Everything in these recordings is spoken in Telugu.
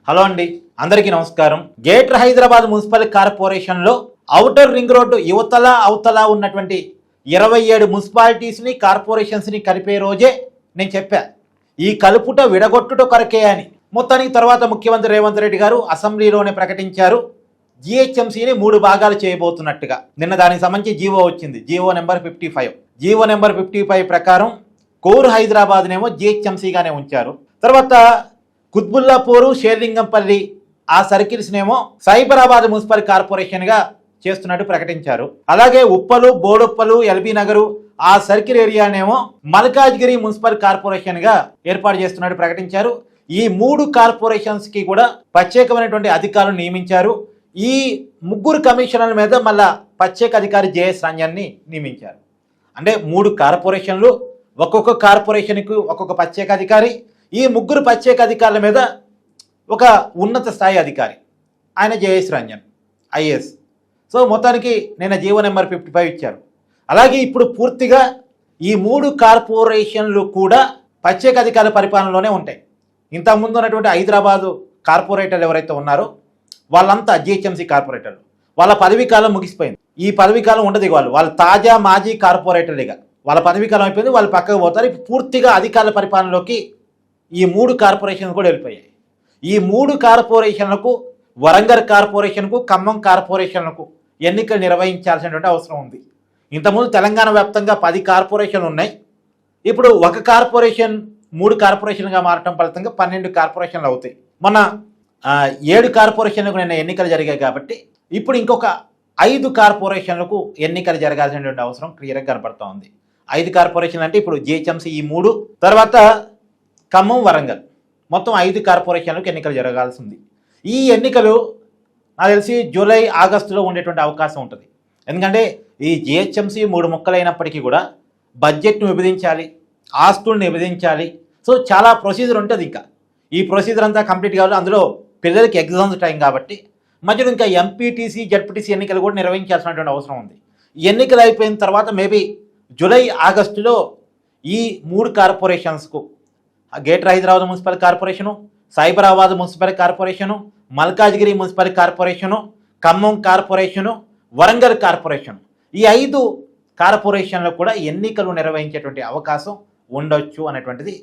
హలో అండి, అందరికీ నమస్కారం. గ్రేటర్ హైదరాబాద్ మున్సిపల్ కార్పొరేషన్లో ఔటర్ రింగ్ రోడ్డు యువతల అవతల ఉన్నటువంటి 27 మున్సిపాలిటీస్ని కార్పొరేషన్స్ని కలిపే రోజే నేను చెప్పా ఈ కలుపుట విడగొట్టుట కొరకే అని. మొత్తానికి తర్వాత ముఖ్యమంత్రి రేవంత్ రెడ్డి గారు అసెంబ్లీలోనే ప్రకటించారు జిహెచ్ఎంసీని 3 భాగాలు చేయబోతున్నట్టుగా. నిన్న దానికి సంబంధించి జీవో వచ్చింది, జీవో నెంబర్ 55. జీవో నెంబర్ 55 ప్రకారం కోర్ హైదరాబాద్నేమో జిహెచ్ఎంసీగానే ఉంచారు. తర్వాత కుత్బుల్లాపూర్, షేర్లింగంపల్లి ఆ సర్కిల్స్నేమో సైబరాబాద్ మున్సిపల్ కార్పొరేషన్గా చేస్తున్నట్టు ప్రకటించారు. అలాగే ఉప్పలు, బోడుప్పలు, ఎల్బీ నగరు ఆ సర్కిల్ ఏరియానేమో మల్కాజ్గిరి మున్సిపల్ కార్పొరేషన్గా ఏర్పాటు చేస్తున్నట్టు ప్రకటించారు. ఈ 3 కార్పొరేషన్స్కి కూడా ప్రత్యేకమైనటువంటి అధికారులు నియమించారు. ఈ 3 కమిషనర్ల మీద మళ్ళా ప్రత్యేక అధికారి జేఎస్ రంజన్ని నియమించారు. అంటే 3 కార్పొరేషన్లు, ఒక్కొక్క కార్పొరేషన్కు ఒక్కొక్క ప్రత్యేక అధికారి. ఈ 3 ప్రత్యేక అధికారుల మీద ఒక ఉన్నత స్థాయి అధికారి, ఆయన జేఎస్ రంజన్ ఐఏఎస్. సో మొత్తానికి నిన్న జీవో నెంబర్ 55 ఇచ్చారు. అలాగే ఇప్పుడు పూర్తిగా ఈ 3 కార్పొరేషన్లు కూడా ప్రత్యేక అధికారుల పరిపాలనలోనే ఉంటాయి. ఇంతకుముందు ఉన్నటువంటి హైదరాబాదు కార్పొరేటర్లు ఎవరైతే ఉన్నారో వాళ్ళంతా జిహెచ్ఎంసీ కార్పొరేటర్లు, వాళ్ళ పదవీకాలం ముగిసిపోయింది. ఈ పదవీకాలం ఉండదు, వాళ్ళు తాజా మాజీ కార్పొరేటర్లుగా వాళ్ళ పదవీకాలం అయిపోయింది, వాళ్ళు పక్కకు పోతారు. ఇప్పుడు పూర్తిగా అధికారుల పరిపాలనలోకి ఈ 3 కార్పొరేషన్లు కూడా వెళ్ళిపోయాయి. ఈ 3 కార్పొరేషన్లకు, వరంగల్ కార్పొరేషన్కు, ఖమ్మం కార్పొరేషన్లకు ఎన్నికలు నిర్వహించాల్సినటువంటి అవసరం ఉంది. ఇంతకుముందు తెలంగాణ వ్యాప్తంగా 10 కార్పొరేషన్లు ఉన్నాయి. ఇప్పుడు ఒక కార్పొరేషన్ 3 కార్పొరేషన్గా మారటం ఫలితంగా 12 కార్పొరేషన్లు అవుతాయి. మొన్న 7 కార్పొరేషన్లకు నిన్న ఎన్నికలు జరిగాయి కాబట్టి ఇప్పుడు ఇంకొక 5 కార్పొరేషన్లకు ఎన్నికలు జరగాల్సినటువంటి అవసరం క్లియర్గా కనపడుతూ ఉంది. 5 కార్పొరేషన్లు అంటే ఇప్పుడు జిహెచ్ఎంసీ ఈ 3, తర్వాత ఖమ్మం, వరంగల్, మొత్తం 5 కార్పొరేషన్లకు ఎన్నికలు జరగాల్సి ఉంది. ఈ ఎన్నికలు నాకు తెలిసి జూలై, ఆగస్టులో ఉండేటువంటి అవకాశం ఉంటుంది. ఎందుకంటే ఈ జిహెచ్ఎంసీ 3 ముక్కలైనప్పటికీ కూడా బడ్జెట్ను విభజించాలి, ఆస్తులను విభజించాలి. సో చాలా ప్రొసీజర్ ఉంటుంది. ఇంకా ఈ ప్రొసీజర్ అంతా కంప్లీట్ కావాలి. అందులో పిల్లలకి ఎగ్జామ్స్ టైం కాబట్టి మధ్యలో ఇంకా ఎంపీటీసీ, జడ్పీటీసీ ఎన్నికలు కూడా నిర్వహించాల్సినటువంటి అవసరం ఉంది. ఈ ఎన్నికలు అయిపోయిన తర్వాత మేబీ జూలై, ఆగస్టులో ఈ 3 కార్పొరేషన్స్కు Greater Hyderabad municipal corporation, Cyberabad municipal corporation, Malkajgiri municipal corporation, Khammam corporation, Warangal corporation, ఈ 5 కార్పొరేషన్లు కూడా ఎన్నికలు నిర్వహించేటువంటి అవకాశం ఉండొచ్చు అనేటువంటిది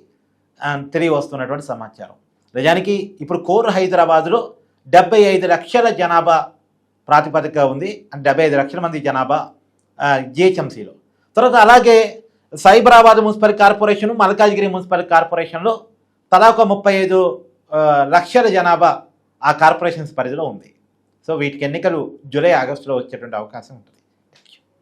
తెలియవస్తున్నటువంటి సమాచారం. నిజానికి ఇప్పుడు కోర్ హైదరాబాద్లో 75 లక్షల జనాభా ప్రాతిపదిక ఉంది. 75 లక్షల మంది జనాభా జిహెచ్ఎంసీలో. తర్వాత అలాగే Cyberabad municipal corporation, Malkajgiri municipal కార్పొరేషన్లో తలా ఒక 35 లక్షల జనాభా ఆ కార్పొరేషన్స్ పరిధిలో ఉంది. సో వీటికి ఎన్నికలు జూలై, ఆగస్టులో వచ్చేటువంటి అవకాశం ఉంటుంది.